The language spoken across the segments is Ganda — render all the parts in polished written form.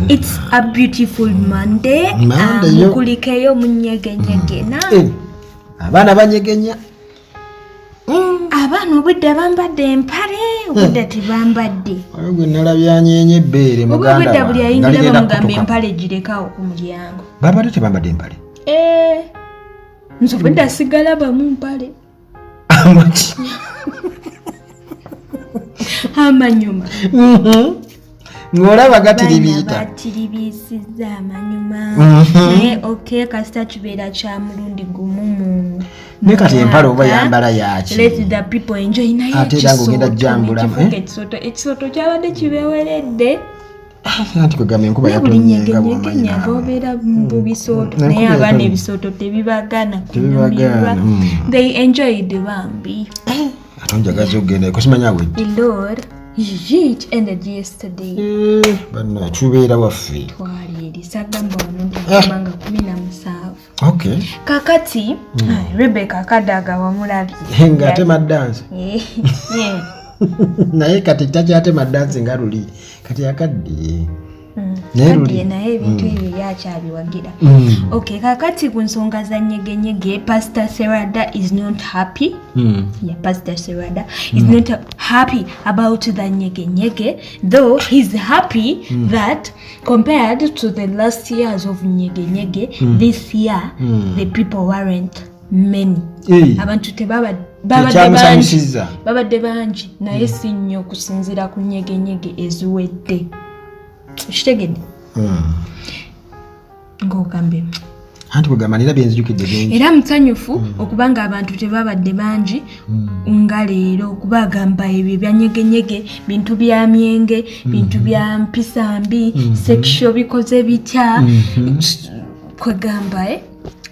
It's a beautiful Monday. Kulikeyo munyegenyege na. Abana banyegenya. Abana obudde bambadde empale, obudde tibambadde. Gwe nalabyanyenye bbeere muganda. Obudde buli ayingira bamugamba empale girekawo ku mulyango. Babadde tebambadde empale. Nsobodde asigala bamu mpale. Amanyuma. Ngolaba gatiribita. Batiribisiza amanyuma. Okay, kasita kibeera kya mulundi gumu mu. Ne kati empale oba yambala yaki. Let the people enjoy naye. Ate dango genda jambula. Ekisoto kyabadde kibeweredde. Anti kugamba enkuba yatonyenga bw'amanya bobeera mu bisooto naye abaana ebisooto tebibagana kunyumirwa. They enjoyed bambi. Atonjagaza okugenda kusimanya we. Lord, it ended yesterday. Bana chubeera waffe. Twali sagamba omuntu kumanga 17. Okay. Kakati Rebecca Kadaga wamulabye. Nga atema dance. Naye kati takyatema dance nga luli. Kati yakadde. Naye ebintu ebyo yakyabiwagira. Okay, kakati ku nsonga za nyegenyege, Pastor Serada is not happy. Yeah, Pastor Serada is not happy about the nyegenyege, though he's happy that compared to the last years of nyegenyege, this year the people weren't many. Abantu babadde bangi naye si nnyo okusinziira ku nyegenyege eziwedde. Kitegedde? Ng'ogambe. Anti kugamba nira byenzijukidde bingi. Era musanyufu okubanga abantu tebabadde bangi nga leero okubagamba ebyo byanyegenyege, bintu bya myenge, bintu bya mpisa mbi, sexual bikoze bitya. Kwegamba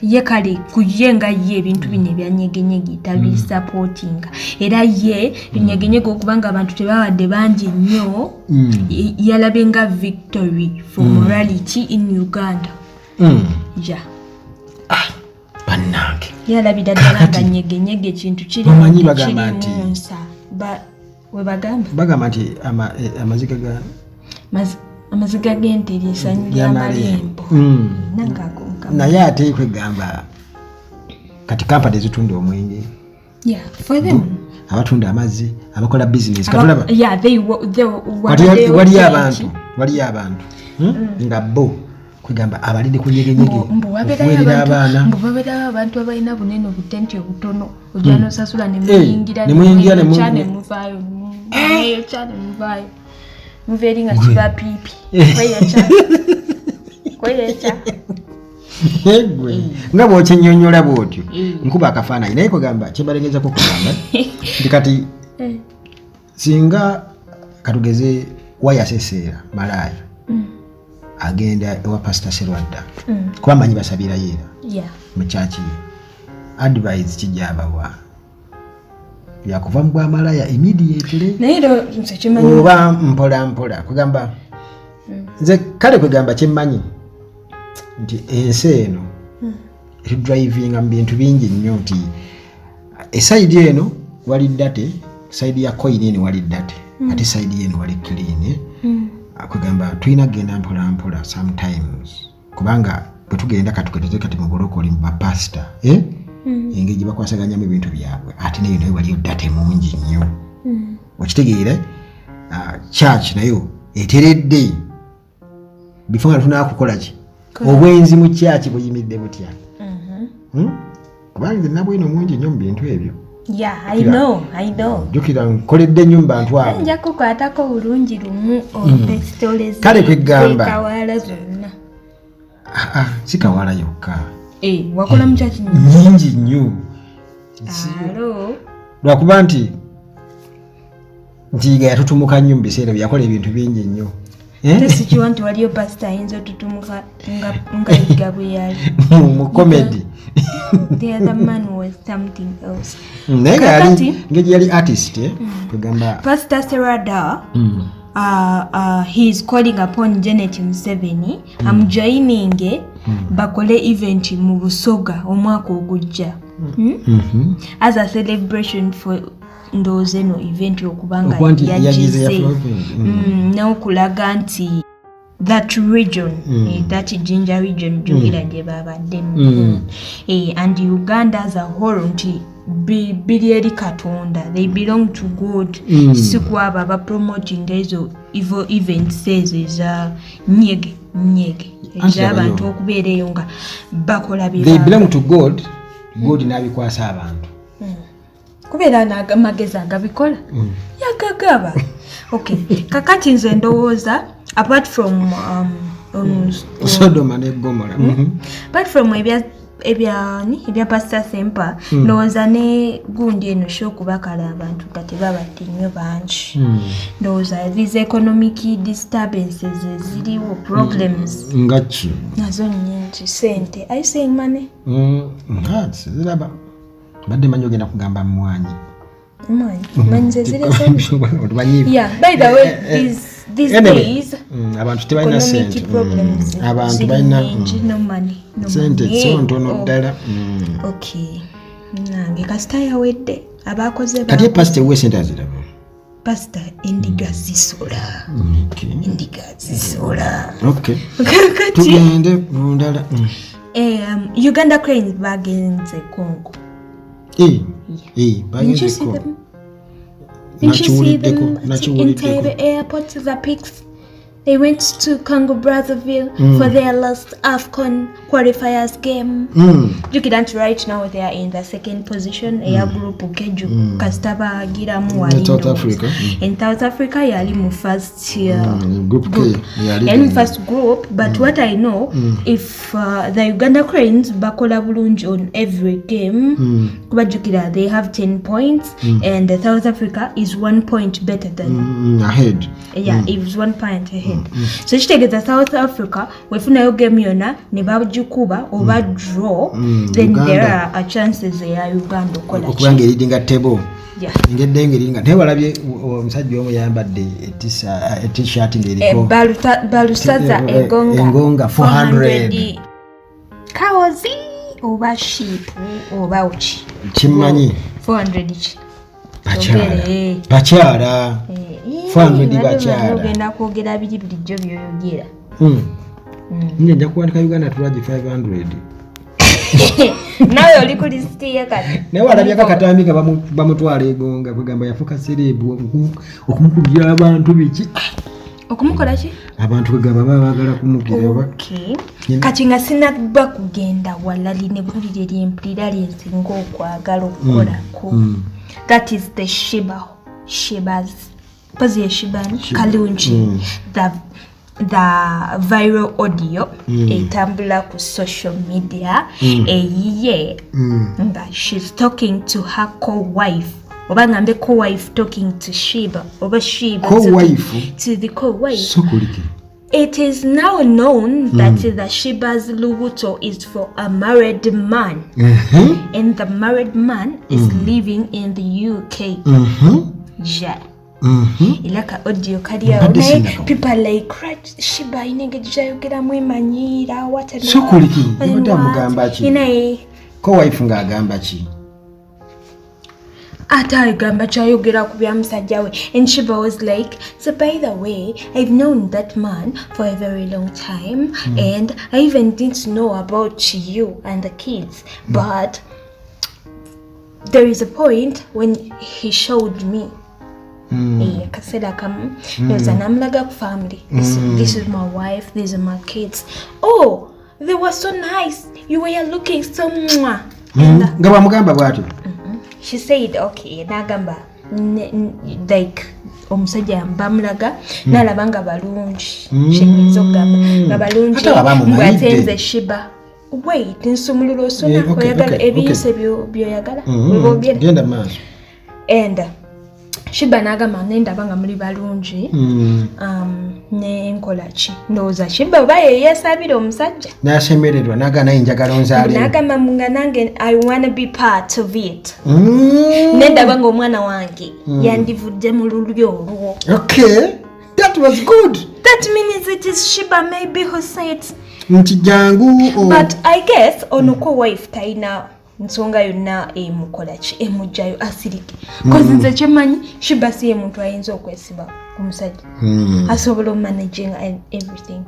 ye kale kuyenga ye ebintu bino ebyanyegenyege tabi supporting. Era ye binyegenyege okubanga abantu tebabadde bangi nnyo yalabenga victory for morality in Uganda. Ja. Bannange. Yalabira ddala nga nyegenyege ekintu kiri bamanyi bagamba nti we bagamba. Bagamba nti amaziga g'ente ly'essanyu ly'amalembo. Naye ate kwegamba kati kampani ezitunda omwenge. Yeah, for them. Abatunda amazzi, abakola business. Yeah, wali abantu. Nga bo kwegamba abalinde kunyegenyege. Mbuwaberera abaana. Mbuwaberera abantu abalina bunene obutenti obutono. Ojja n'osasula ne muyingira ne muvaayo. Chane muvaayo. Muveri nga kiba pipi. Kweyecha. Egwe nga bw'okinyonnyola bw'otyo nkuba akafaananyi naye kugamba kyebalengezako kugamba ndikati singa katugeze wayaseseera malaaya agenda ewa Pastor Serwadda kuba manyi basabira yeera mu kyaki advice kijabawa yakuva mu bwamalaaya immediately oba mpola mpola kugamba nze kale kugamba kyemmanyi nti ensi eno drivinga mu bintu bingi nnyo nti esaidi eno wali ddate saidi ya coin eno wali ddate ate saidi eno wali clean kugamba tulina kugenda mpola mpola sometimes kubanga bwe tugenda katuketeze kati mu bulokoli mu bapasita engeri gye bakwasaganyamu ebintu byabwe ate nayo nayo waliyo ddate mungi nnyo okitegeere church nayo eteredde before nga tunakukola ki obwenzi mu kyaki buyimidde butya. Kubanga nabwino mungi nnyo mu bintu ebyo. Yeah, I know. Jukira nkoledde nnyumba ntwabo. Nja kukwatako bulungi lumu old stories. Kale kwegamba. Kawala zonna. Si kawala yokka. Wakola mu kyaki nyingi nnyo. Lwakuba nti ntiga yatutumuka nnyo mu biseera byakola ebintu bingi nnyo. Tesikiwa nti waliyo pastor ayinza otutumuka nga yiga bwe yali mu comedy. The other man was something else. Ngeri yali artist kugamba Pastor Serada he is calling upon Janet Museveni joining bakole event mu Busoga omwaka ogujja as a celebration for ndozeno event okubanga yagize n'okulaga nti that region, that Jinja region, Jukira Jebaba, and Uganda as a whole, Bilieri Katonda, they belong to God. Sikwaba promoting these evil events says is Nyege. They belong to God. God nabikwasa abantu. Kubera na mageza ngabikola. Yakagaba. Okay. Kakati nze ndowooza apart from Sodom and Gomorrah. Apart from ebya Pastor Sempa ndowooza ne gundi eno shokubakala abantu kati babadde nnyo bangi. Ndowooza these economic disturbances ziriwo problems ngachi nazo nyingi sente. Are you saying money? Ziraba badde manyi ogenda kugamba mwanyi manyi zire sente. Yeah, by the way these days abantu tebalina sente, abantu balina no money sente so ntono ddala. Okay, nange kasita yawedde abakoze kati pastor we sente aziraba Pastor Indiga Zisola. Indiga Zisola. Okay. Tugende bundala. Uganda Cranes bagenze Congo. Bagenze Congo. Did you see them in the airport, the pics? They went to Congo Brazzaville for their last AFCON qualifiers game. You can't right now they are in the second position. Air group Keju Kastaba Giramu in South Africa. In South Africa, yali mu first group and first group. But what I know, if the Uganda Cranes bakola bulungi on every game, kubajukira they have 10 points, and the South Africa is 1 point better than ahead. Yeah, it was 1 point ahead. So kitegeeza South Africa wefunayo game yona ne bajukuba oba draw, then there are chances ya Uganda okubanga leading at table. Ngedde ngeringa tewalabye omusajja omu yambadde t-shirt ngeriko balusaza engonga 400 kawozi oba sheep oba uchi kimanyi 400 ki bakyala 400 bakyala ogenda kwogera biri bulijjo byoyogera njja kuwandika Uganda tulaji 500 nawe oli ku list ye kati naye walabye akatambi bamutwala egonga kugamba yafuka serebu okumukubira abantu biki okumukola ki abantu kugamba baagala kumugira. Okay, kati nga sinaba kugenda walali ne bulire lyempulira lyensinga okwagala okukolako. That is the Shibas Pazi Shibani Kalunji, the viral audio etambula ku social media that she's talking to her co-wife. Oba ngambe co-wife talking to Shiba, oba Shiba co-wife to the co-wife. So it is now known that the Shiba's Lubuto is for a married man, and the married man is living in the UK. Yeah. Ilaka audio kadia one people like Shiba inenge jayogera mwemanyira what and so kuliki ibuta mugamba ki ine ko wife ngagamba ki ata gamba chayogera kubya musajja we. And Shiba was like, so by the way, I've known that man for a very long time, and I even didn't know about you and the kids, but there is a point when he showed me kaseda kam there's an amlaga family, this is my wife, these are my kids. Oh, they were so nice, you were looking so mwah. Ngaba mugamba bwatu. She said okay nagamba like omusajja mbamulaga nalabanga balungi shenyinzo gamba balungi ngwatenze Shiba wait nsumuliro sona oyagala ebiyise byoyagala webogera genda maaso and Shiba nagamba nenda banga muri balungi ne nkolachi ndoza Shiba baye yasabira omusajja nasemererwa nagana injagala onzali nagamba munga nange I wanna be part of it nenda banga omwana wange yandivudde mu lulyo olwo. Okay, that was good. That means it is Shiba maybe who said nti jangu but I guess onoko wife taina nsonga yonna emukola ki emujjayo asirike kozi nze kyemanyi Shiba si ye muntu ayinza okwesiba ku musajja asobola omanaging everything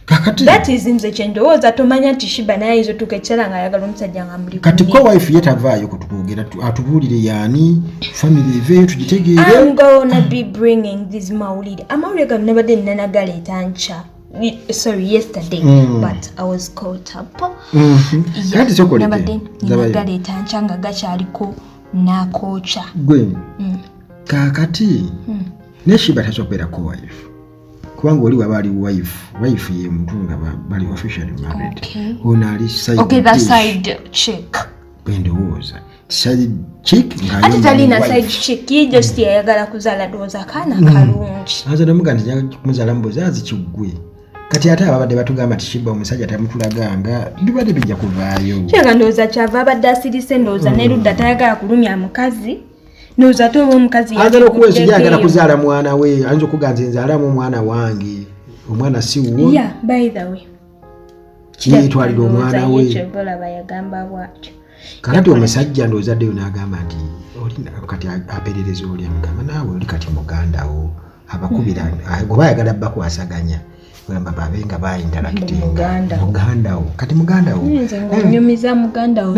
kakati that is nze kyendowooza tomanya nti Shiba naye ayinza otuuka ekiseera ng'ayagala omusajja nga muli kati ko wife yetavaayo kutwogera atubuulire yaani family eveeyo tugitegeere. I'm gonna be bringing this amawulire gano nabadde nnanagaleeta nkya yesterday but I was caught up kati sokolete nabadde nnanagaleeta nkya nga gakyaliko n'akookya gwe kakati ne Shiba tasobola ko wife kubanga oli waba ali wife ye muntu nga bali officially married ono ali side chick bendowooza side chick ati talina side chick ye just yayagala kuzaala dooza kaana kalungi aza namuganda njaga kumuzaala mbozazi kiggwe kati ate ababadde batugamba ti Shiba omusajja tamutulaganga bibadde bijja kuvaayo kyaga ndowooza kyava abadde asirise ndowooza nerudda tayagala kulumya mukazi ndowooza ate oba omukazi agala okuweesa yagala kuzaala mwana we ayinza okuganza nzaalamu omwana wange omwana si wo by the way kiyetwalira omwana we kyebolaba yagamba bwatyo kakati omusajja ndowoozaaddeyo n'agamba nti olina kati aperereza oli amugamba naawe oli kati mugandawo abakubira oba ayagala bakwasaganya gamba babenga bainteractinga mugandawo kati mugandawo nyumiza mugandawo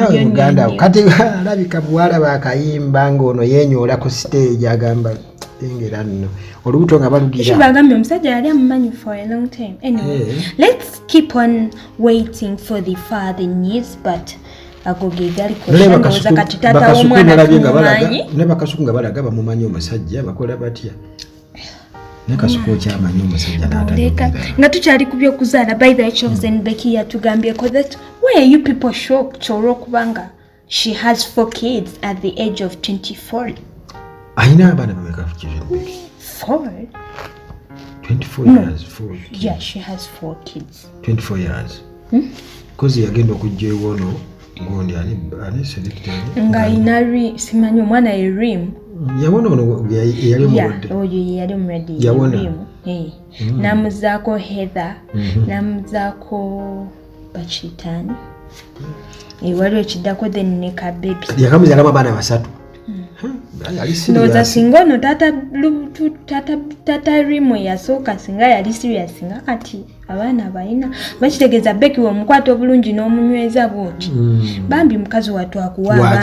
kati alabika bwala bakayimba ng'ono yenyoola ku stage agamba engera nno olubuto nga balugira bagambye omusajja yali amumanyi for a long time anyway let's keep on waiting for the father news but agogegalikoza kati tata w'omwana tumumanyi ne bakasuku nga balaga bamumanyi omusajja bakola batya nekasuko kyamanyi omusajja n'atayogera nga tukyali ku by'okuzaala by the way Chosen Becky yatugambyeko that why are you people shocked olw'okubanga she has 4 kids at the age of 24 ayina abaana bameka Chosen Becky 24 years 4 yeah she has 4 kids 24 years kozi yagenda okujja ewono ngondi ani selected nga inari simanyi omwana Rim yawona ono yali omulwadde oyo yali omulwadde yawona namuzaako Heather namuzaako bakitani waliwo ekiddako then ne kabebi yakamuzaalamu abaana basatu ndowooza singa ono tata Rim yasooka singa yali serious singa kati abaana balina bakitegeeza Becky womukwata obulungi n'omunyweza bwoti bambi mukazi wattu akuwa abaana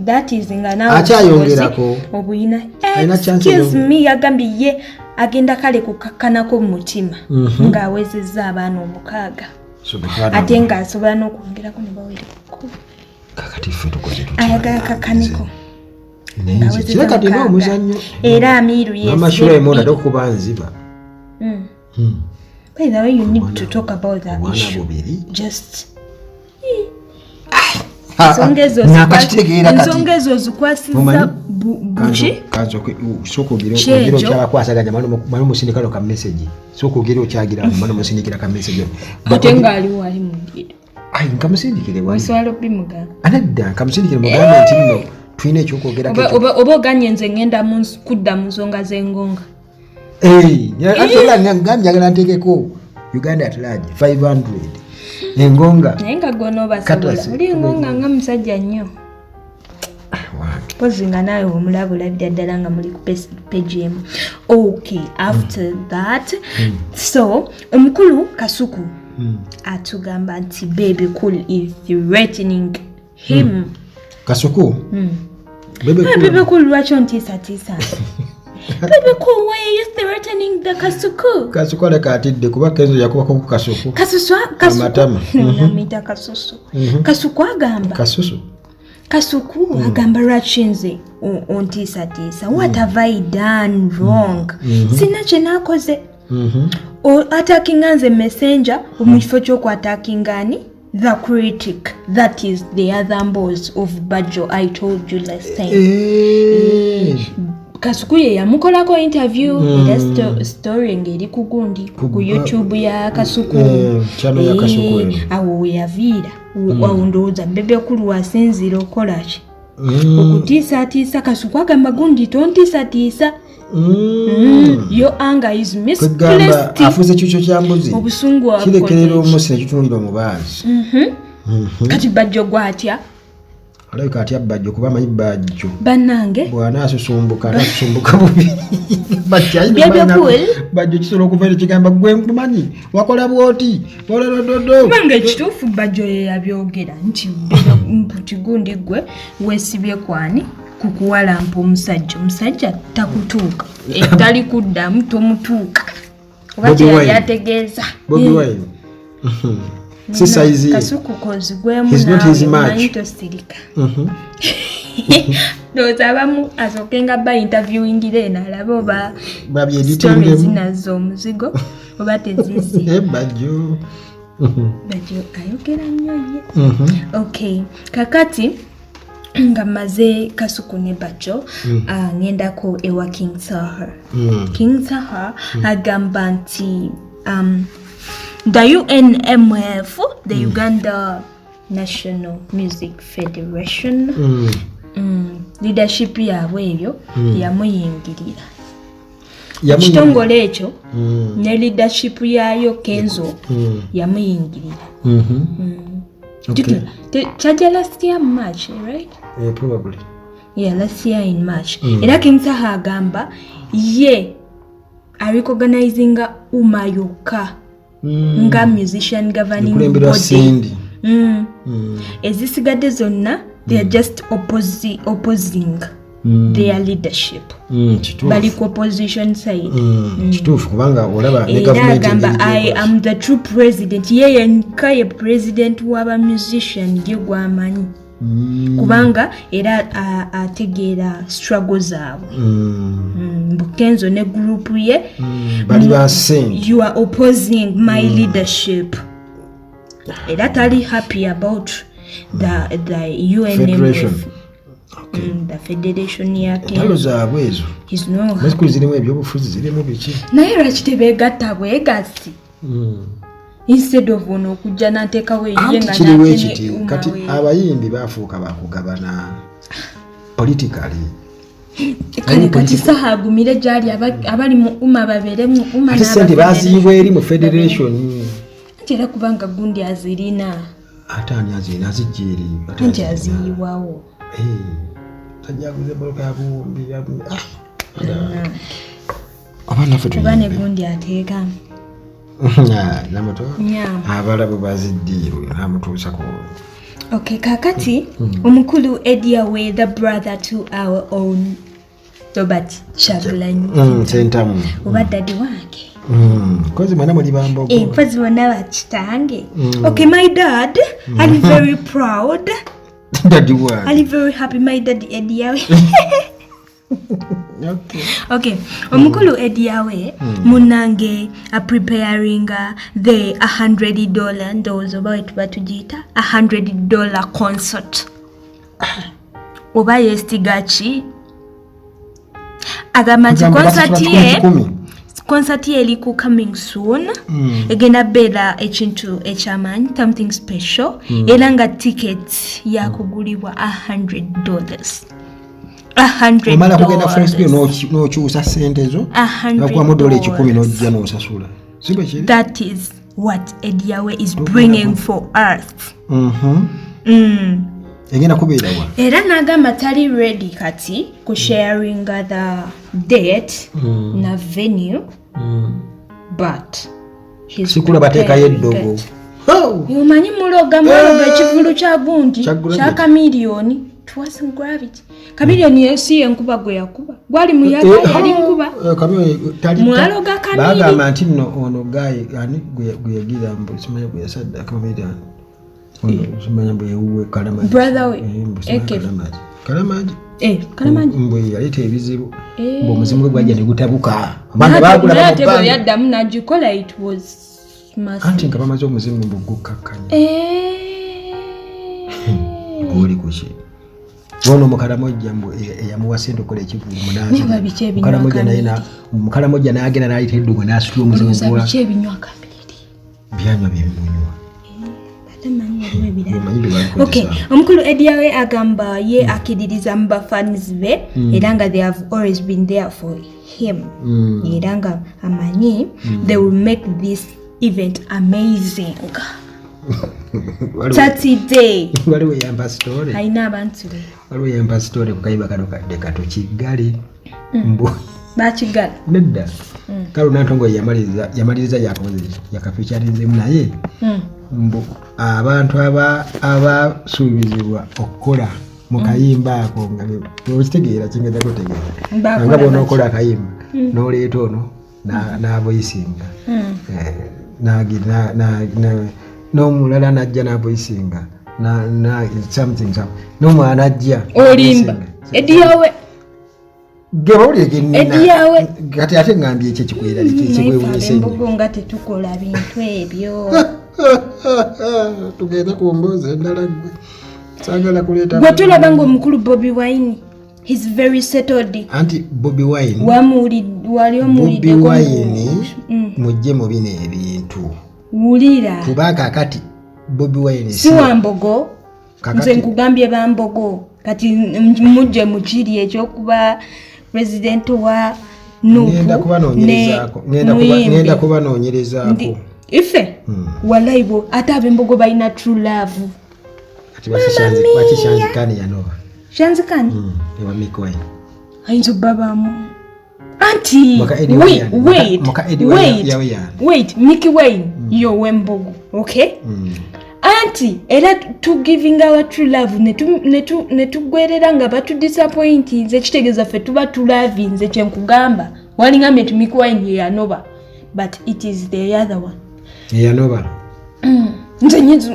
that is nga nawe akyayongerako obuyina excuse me yagambye ye agenda kale kukakkanako mu mutima ng'awezezza abaana 6 ate ng'asobola n'okwongerako ne bawereko kakati ffe tukoze ayagala kakkaneko kirakati n'omuzannyo era amiiru amashula emona dokuba nziba by the way you need to talk about that issue just ensonga ezo zikwasizza buki sokoogera okyabakwasaganya mali omusindikalo ka message sokoogera okyagira mali omusindikira ka message ate ngaaliwo ali mungiro nkamusindikire waswala obimugamba anadda nkamusindikire mugamba nti nno tulina ekyokwogera oba oganye nze ngenda kudda mu nsonga z'engonga njagala nteekeko Uganda at large 500 engonga naye nga gona obasobola oli engonga nga musajja nnyo pozi nga naawe omulaba olabira ddala nga muli ku page emu okay after that so omukulu Kasuku atugamba nti Baby Cool is threatening him Kasuku Baby Cool lwaki ontiisatiisa Baby Cool, why are you threatening the Kasuku? Kasuku aleka atidde kuba Kenzo yakubako ku Kasuku. Kasuku. Namita Kasusu. Kasuku agamba. Kasuku agamba lwaki ontiisatiisa. What have I done wrong? Sina kye naakoze. Attackinga nze messenger mu kifo ky'okwattackingani the critic, that is the other boss of Bajo I told you last time. Kasuku ye yamukolako interview era story ngeri kugundi ku YouTube ya Kasuku channel ya Kasuku awo we yaviira ndowooza Baby Cool asinzira okolaki okutiisatiisa Kasuku agamba gundi tontiisatiisa your anger is misplaced afuze kyukyo kya mbuzi obusungu kirekerera omusi nekitunulira omubaazi kati Bajjo gwatya alabika atya Bajjo kuba amanyi Bajjo bannange bw'anaasusumbuka anasusumbuka bubi Bajjo kisobola okuva eri kigamba gwe mumanyi wakola bwoti kubanga ekituufu Bajjo ye yabyogera nti kigundi gwe weesibye kwani kukuwalampa omusajja takutuuka etali kuddamu tomutuuka oba kyeyali ategeeza Bobi Wine si size kasukukozi gwemumanyi tosirika ndowooza abamu asookenga ba interviewingira eno alabe oba stories nazo omuzigo oba tezizi Bajjo ayogera nnyo ye okay kakati nga maze Kasuku ne Bajjo ngendako ewa King Saha King Saha agamba nti the UNMF, the Uganda National Music Federation, leadership yaabwe ebyo yamuyingirira ekitongole ekyo ne leadership yayo Kenzo yamuyingirira Chaja last year in March, right? Yeah, probably. Yeah, last year in March. Era King Saha agamba ye recognizing Umayoka nga musician governing body. Ezisigadde zonna they are just opposing their leadership. Bali ku opposition side. Kituufu kubanga olaba ne government agamba I am the true president. Yeye nkaye president w'aba musician ye gwamanyi. Kubanga era ategeera struggle zaabwe. Kenzo ne group ye bali basing. You are opposing my leadership. Era tali happy about the UNMF. Okay. The federation yake talo zaabwe ezo is no bazikuli zirimu ebyobufuzi zirimu biki naye lwaki tebeegatta bwegasi instead of ono okujja n'ateekawo eyiye nga kiriwo ekiti kati abayimbi baafuuka bakugabana politically kati Saha agumire gyali abali mu umma babeeremu umma ate sente baaziyibwa eri mu federation era kubanga gundi azirina ate ani azirina azijja eri nti aziyibwawo tajaguze boloka ya buwumbi abane gundi ateeka namuto abalabu baziddiirwe namutuusako okay kakati omukulu Ediawe the brother to our own Robert Kyagulanyi sentamu oba daddy wange kozi mwana muli bambogo kozi bonna bakitange okay my dad I'm very proud daddy wange I'm very happy my daddy Ediawe okay omukulu Ediawe munange preparing the $100 ndowooza oba wetuba tugiita $100 concert oba yesitigaki agamba nti concert ye eri ku coming soon egenda beera ekintu ekyamaanyi something special era nga tickets yakugulibwa $100 omala kugenda first n'okyusa sente ezo bakuwamu $10 n'ojja n'osasula that is what Ediawe is bringing for us egenda kubeerawa era n'agamba tali ready kati ku sharing the date na venue but sikula bateekayo eddogo omanyi muloga ekivulu kya gundi kya kamiliyoni twas gravity kamiliyoni yesi enkuba gwe yakuba gwali muyaga yali nkuba mwaloga kamiliyoni bagamba nti nno ono gayi ani gwe yagira mbu simanya gwe yasadda kamiliyoni simanya mbu yewuwe kalamaji brother we kalamaji mbu yaleeta ebizibu mbu omuzimu gwe gwajja ne gutabuka yaddamu nagikola it was anti nga bamaze omuzimu mbu gukakkanya gwoli kuki ono mukalamojja mbu eyamuwa sente okukola ekivulu mukalamojja n'agenda n'ayita eddugwe n'asitula omuzimu byanywa byebimunywa okay omukulu Ediawe agamba ye akkiririza mu bafans be era nga they have always been there for him era nga amanyi they will make this event amazing tatidde waliwo yamba story alina abantu be waliwo yamba story kukayiba kano kadde kato kigali mbu bakigala nedda kale nantongo yamaliriza yakafecharinzemu naye mbu abantu abasuubizibwa okukola mu kayimba ako nga okitegeera kingeza kutegeera nga bona okola akayimba n'oleeta ono n'avoisinga n'omulala najja n'avoisinga something n'omwana ajja olimba ediyawe ediyawe kati ate ngambye ekyo kikwera embugo nga tetukola bintu ebyo tugenda ku mboozi endala gwe sagala kuleeta gwe tulaba ng'omukulu Bobi Wine he's very settled anti Bobi Wine wali omuwuliddeko Bobi Wine mujje mu bino ebintu wulira kuba kakati Bobi Wine si Wambogo nze nkugambye Bambogo kati mujje mu kiri ekyokuba president wa Nuupu ngenda kubanoonyerezaako ife walaibo ate ab'Embogo balina true love kati bakishanzikani yanova shanzikani ewa Mick Wine ayinza obbabamu anti wait Mick Wine yo w'Embogo okay anti era to giving our true love netugwerera nga batudisappoint nze kitegeeza ffe tuba tulavi nze kyenkugamba walingambye nti Mick Wine yeyanova but it is the other one yeyanova nze nyizu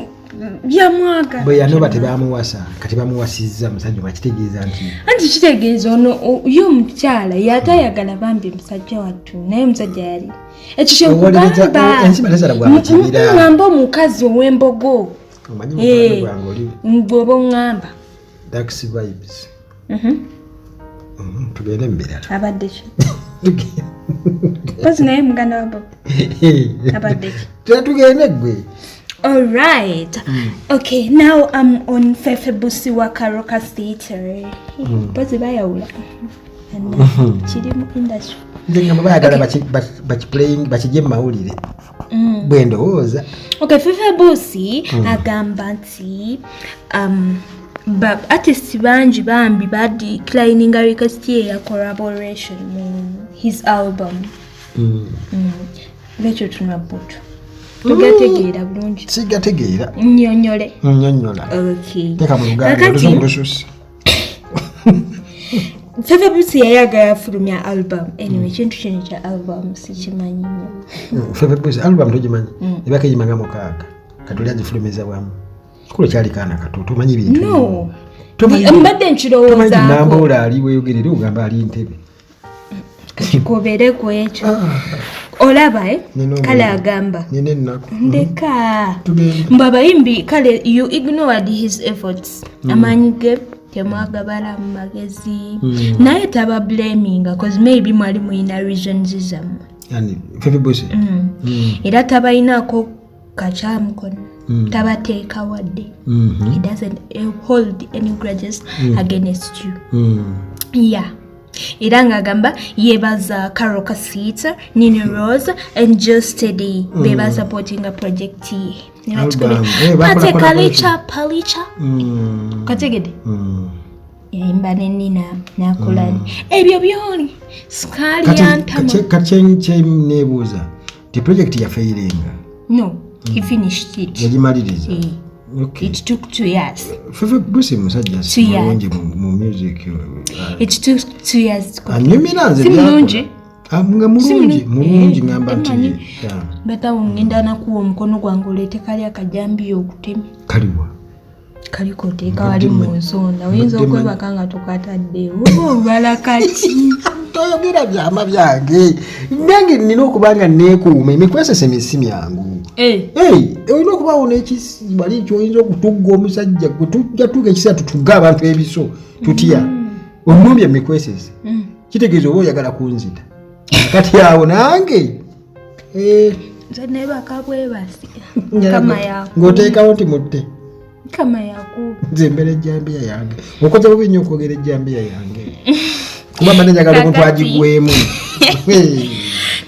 byamwaga bwe yanova tebamuwasa kati bamuwasizza musajja makitegeeza anti kitegeeza ono yo omukyala yatayagala bambi musajja wattu naye omusajja yali ekyo kyekugamba omukazi ow'Embogo ng'oba oŋŋamba tugende mubirala abadde ki pozi naye muganda wa Bobi abadde ki tugende gwe. All right. Okay, now I'm on Fefe Busiwa Karoka Theatre. Pozi bayawula. And chiri mu industry. Ndenga bayagala bakijje mu mawulire. Bwe ndowooza. Okay, Fefe Busi agamba nti artists banji bambi declining a request ya collaboration in his album. Lecho tunabutu. Tugategeera bulungi. Sigategeera. Nnyonnyola. Okay. Teka mu Luganda olususu. Fefe Busi yayagala afulumya album. Anyway, kintu kino kya album sikimanyi nnyo. Fefe Busi album togimanyi. Ebaka yimanga mukaaga. Katuli agifulumeza bwamu. Kulo kyali kaana kato tumanyi bintu. No. Mbadde nkirowoozaako. Tumanyi Nambola ali weeyogerera ogamba ali Ntebe. Kikobereko ekyo. Olaba kale agamba ndeka mbu abayimbi kale you ignored his efforts amaanyi ge temwagabala mu magezi naye taba blaming because maybe mwali muyina reasons zammwe yani Fefe Busi era tabayinaako kacyamukono tabateeka wadde he doesn't hold any grudges against you yeah. Era ng'agamba yebaza Karoka Theatre, Nini Rose and Just Steady beba supporting a project ye. Kate Palicha kategede yimba Nina nakolani ebyo byoni skali yantama kachenche nebuza the project ya failinga no he finished it yajimaliriza okay. It took 2 years. Fefe Busi musajja mulungi mu music. It took 2 years. Anyumiranze byako. Nga mulungi ngamba nti. Bata ungenda nakuwa omukono gwange oleete kali akajambi okutemi. Kaliwa. Kaliko teeka wali mu nsonda. Oyinza okwebaka nga tokatadde. Oba obala kati. Toyogera byama byange. Nange nina okubanga neekuuma emikwesese emisimu yangu. Olina okubaawo n'ekibali kyoyinza okutugga omusajja gwe tujja tuga ekiseera tutugga abantu ebiso tutya onumbya emikwesese kitegeeza oba oyagala kunzita kati awo nange nze naye bakabwebasi ng'oteekawo nti mutte kama yaku nze mbere ejjambiya yange okoze bubi nnyo okwogera ejjambiya yange kuba mba nenjagala omuntu agigwemu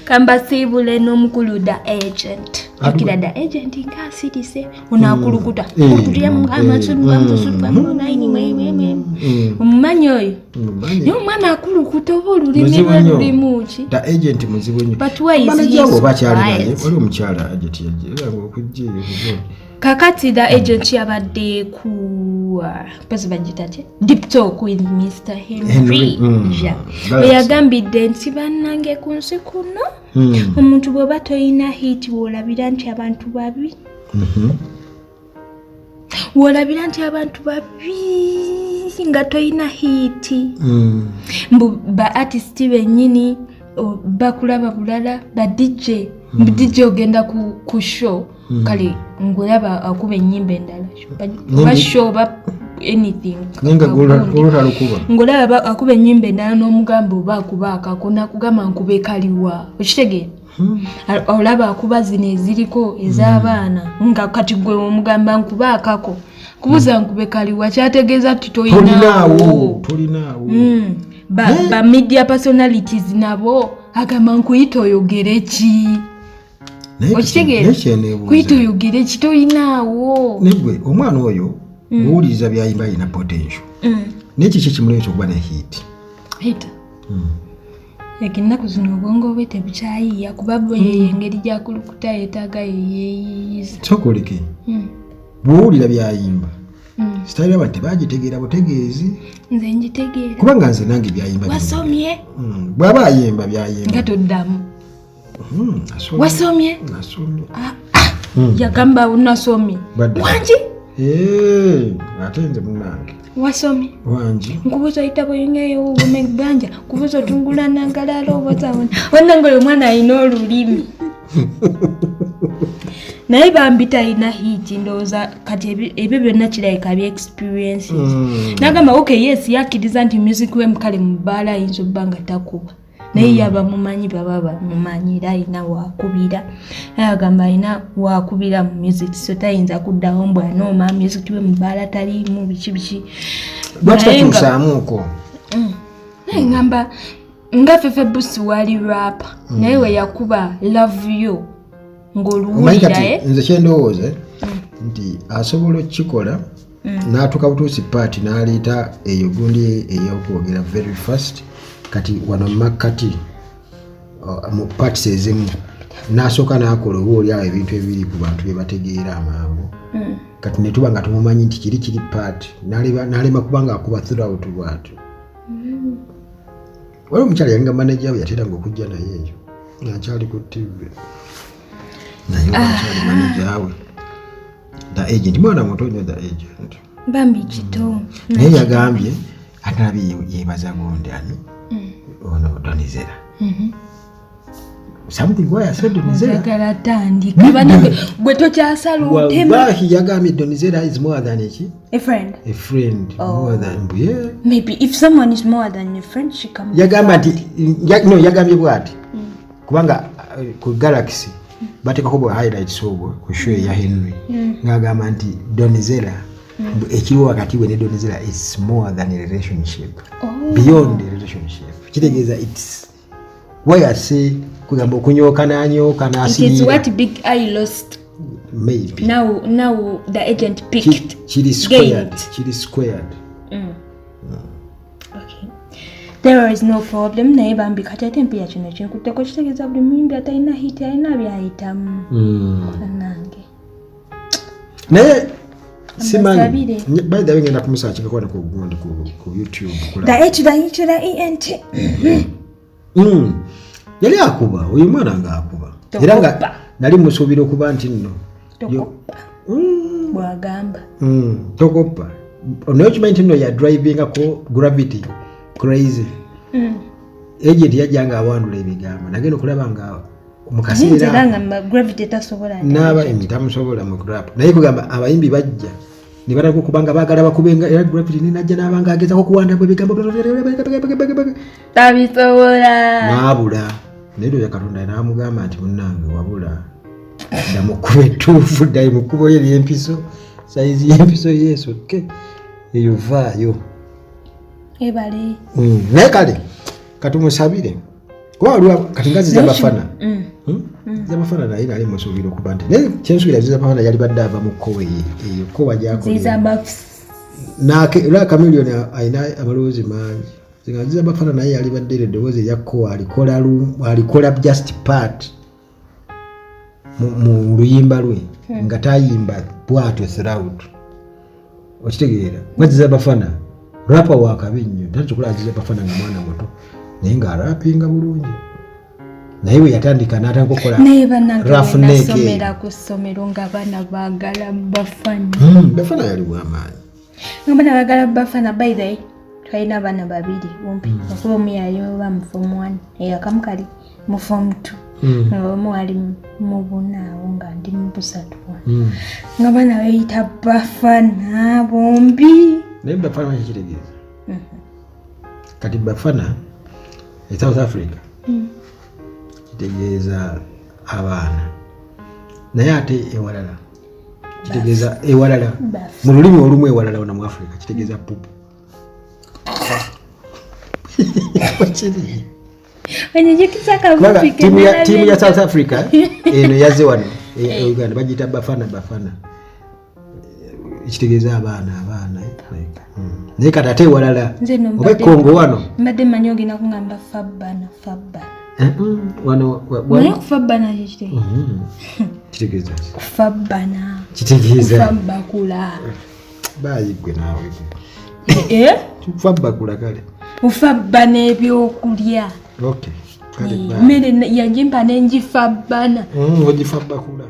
kamba siibule n'omukulu da agent akira da agent ngasirise onakulukuta kutya amasulu naini mwe omumanyi oyo yo mwana akulukuta oba olulimi lulimuki da agent muzibu nnyo but why is he wali omukyala agent yagira ng'okujja kakati da agent yabadde ku pesi bagitache deep talk with Mr. Henry yagambidde nti bannange ku nsi kuno omuntu bw'oba toyina hit w'olabira nti abantu babi w'olabira nti abantu babi nga toyina hit mbu ba artist bennyini bakulaba bulala ba DJ ogenda ku show kale ngolaba akuba ennyimba endala ba show ba anything ngolaba akuba ennyimba endala n'omugamba oba akubaaka kona kugamba nkube kaliwa okitegeera olaba akuba zino eziriko ez'abaana nga kati gwe omugamba nkubaakako kubuza nkube kaliwa kyategeeza ti tolinaawo ba media personalities nabo agamba nkuyita oyogere ki okitegeera kuyita oyogere ki tolinaawo negwe omwana oyo buwuliriza byayimba alina potential nekiki kimuleeta okuba ne hit ennaku zino obwongo bwe tebukyayiiya kuba bwe yeyo engeri gyakulukuta yeetaaga yeyeeyiza sokoleke bwowulira byayimba sitayira bati bagitegeera butegeezi nze njitegeera kubanga nze nange byayimba wasomye bw'aba ayimba byayimba nga toddamu wasomye yagamba unasomye wangi ate nze munange wasomye wangi nkubuza oyita bweyongeyo obumegbanja kubuza otungula nangalala obotawona wannange oyo omwana alina olulimi naye bambi talina hiti ndowooza kati ebyo byonna kirabika bya experiences nagamba okay yes yakkiriza nti music we mukale mu bbaala ayinza obba nga takuba naye yaba mumanyi baba bamumanyira alina wakubira agamba alina wakubira mu music so tayinza kuddawo mbw anooma music we mu bbaala taliimu biki lwakitakyusaamuuko naye ngamba nga fefe busi wali rap naye we yakuba love you ng'oluwuliraye nze kyendowooza nti asobola okukikola n'atuuka butuusi paati n'aleeta eyo gundi ey'okwogera very fast kati wano makati mu parts ezimu n'asooka n'akola oba oliawo ebintu ebiri ku bantu bye bategeera amangu kati ne tuba nga tumumanyi nti kiri paati n'alema kubanga akuba throughout bwatu waliwo omukyala yalinga manager we yateeranga okujja naye eyo ng'akyali ku TV naye omukyali manager we the agent mwana muto nnyo the agent bambi kito naye yagambye atalabye yeebaza gundi ani ono Donizera something why I said Donizera sagala tandika banange gwe tokyasala otema wallahi yagambye Donizera is more than a friend more than maybe if someone is more than a friend she can yagamba nti yagambye bwati kubanga ku Galaxy batekako bwa highlights obwo ku show ya Henry ngagamba nti Donizera ekiriwo wakati we ne Donizera is more than a relationship beyond a relationship kitegeeza it's why I say kugamba okunyooka n'anyooka n'asinira it is what big I lost maybe now the agent picked chili squared okay there is no problem naye bambi kati ate mpira kino kinkutteko kitegeeza buli muyimbi atalina hiti alina byayitamu nange naye simanyi by the way ngenda kumusaaki kakwana ku gundi ku YouTube the HDENT yali akuba oyo mwana ng'akuba era nga nali musuubira okuba nti nno bwagamba tokopa naye okimanyi nti nno ya drivingako gravity crazy agent yajjanga awandula ebigambo nagenda okulaba nga mukaseera n'aba tamusobola mu rap naye kugamba abayimbi bajja ne bataka okubanga baagala bakubenga era gravity ninajja n'abanga agezako okuwandako ebigambo tabisobola n'abula naye oyo Katonda n'amugamba nti munnange wabula dda mu kkubo ettuufu ddayo mu kkubo yo ery'empiso sayizi y'empiso yeesokke eyo vaayo ebale naye kale katumusabire waliwo kati nga zizabafana zizabafana naye nali musuubira okuba nti naye kyensuubira zizabafana yali badde ava mu kkowa eyo kkowa gyakola Chameleon alina amalowoozi mangi zinga zizabafana naye yali badde eddoboozi erya kkowa alikola just part mu luyimba lwe nga tayimba bwatyo throughout okitegeera wazizabafana rapa wakabi nnyo tatukula zizabafana nga mwana muto naye nga arapinga bulungi naye bwe yatandika n'atandika okukola nasomera ku ssomero nga baana baagala bafana bafana yali bw'amaanyi nga baana baagala bafana by the way twalina abaana babiri wumpi okuba omu yali oba mu form 1 eyakamu kali mu form 2 nga omu wali mu bunaawo nga ndi mu busatu nga baana bayita bafana bombi naye bafana kitegeeza kati bafana e South Africa kitegeeza abaana naye ate ewalala kitegeeza ewalala mu lulimi olumu ewalala wona mu Africa kitegeeza pupu tiimu ya South Africa eno yazze wano Uganda bagiyita bafana ekitegeeza abaana naye kati ate ewalala oba Congo wano mbadde manyi ogenda kungamba fabana wano kufabana kitegeeza kufabana kitegeeza kufabakula bayigwe naawe kufabakula kale ufabana ebyokulya mmere yagimpa nenjifabana ogifabakula